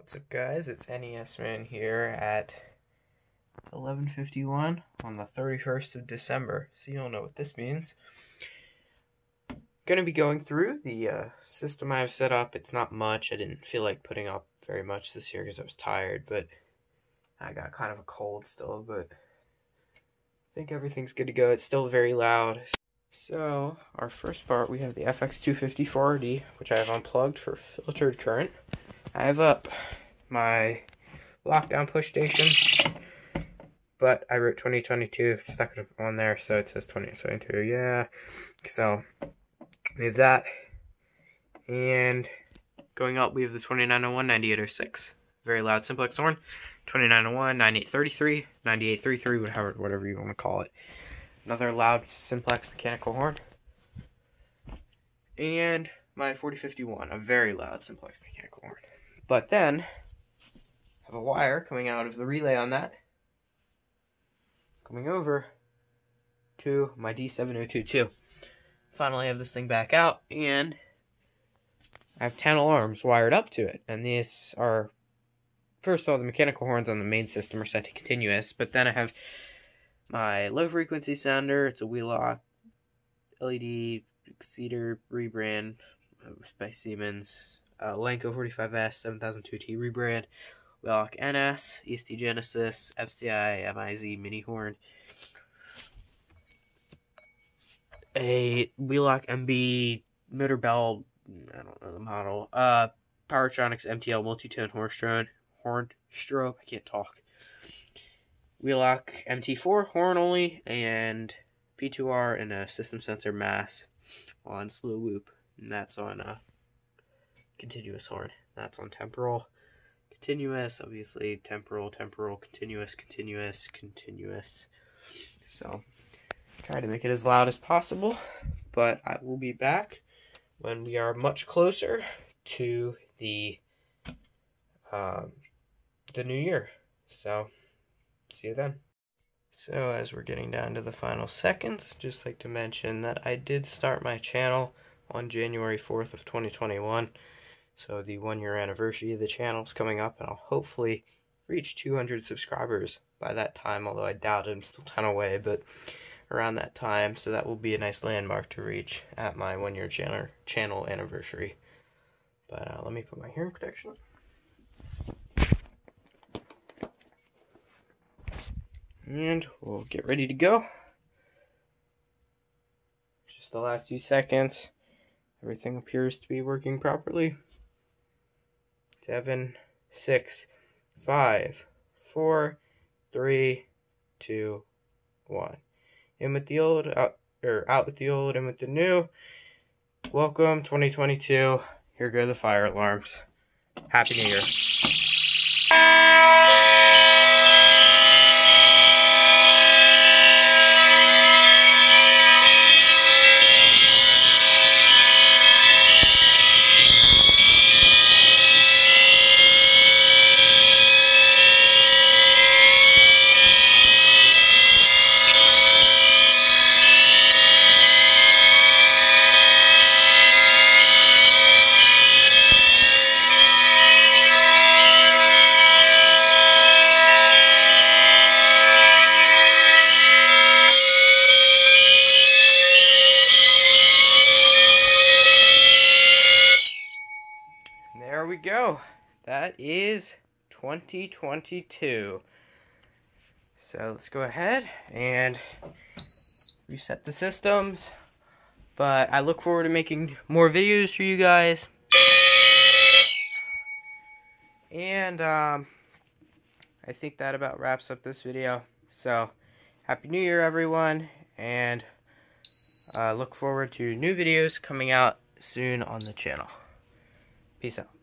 What's up, guys? It's NES Man here at 11:51 on the 31st of December. So you'll know what this means. Going to be going through the system I have set up. It's not much. I didn't feel like putting up very much this year because I was tired, but I got kind of a cold still, but I think everything's good to go. It's still very loud. So our first part, we have the FX250 which I have unplugged for filtered current. I have up my lockdown push station, but I wrote 2022, stuck it on there, so it says 2022, yeah. So we have that, and going up we have the 2901 9806, very loud simplex horn, 2901 9833, 9833, whatever you want to call it. Another loud simplex mechanical horn, and my 4051, a very loud simplex mechanical horn. But then I have a wire coming out of the relay on that, coming over to my D7022. Finally, I have this thing back out, and I have 10 alarms wired up to it. And these are, first of all, the mechanical horns on the main system are set to continuous, but then I have my low frequency sounder. It's a Wheelock LED Exceeder rebrand by Siemens. Lenco 45S 7002T rebrand, Wheelock NS, EST Genesis, FCI MIZ mini horn, a Wheelock MB motor bell, I don't know the model, Powertronics MTL multi-tone horn strobe, I can't talk, Wheelock MT4 horn only, and P2R and a system sensor mass on slow loop, and that's on continuous horn. That's on temporal, continuous, obviously temporal, continuous. So try to make it as loud as possible, but I will be back when we are much closer to the new year. So see you then. So as we're getting down to the final seconds, just like to mention that I did start my channel on January 4th of 2021. So the 1-year anniversary of the channel is coming up, and I'll hopefully reach 200 subscribers by that time, although I doubt it. I'm still a ton away, but around that time, so that will be a nice landmark to reach at my 1-year channel anniversary. But let me put my hearing protection on. And we'll get ready to go. Just the last few seconds. Everything appears to be working properly. 7, 6, 5, 4, 3, 2, 1. In with the old, out with the old, in with the new. Welcome 2022. Here go the fire alarms. Happy New Year. There we go. That is 2022. So let's go ahead and reset the systems. But I look forward to making more videos for you guys. And I think that about wraps up this video. So Happy New Year, everyone. And look forward to new videos coming out soon on the channel. Peace out.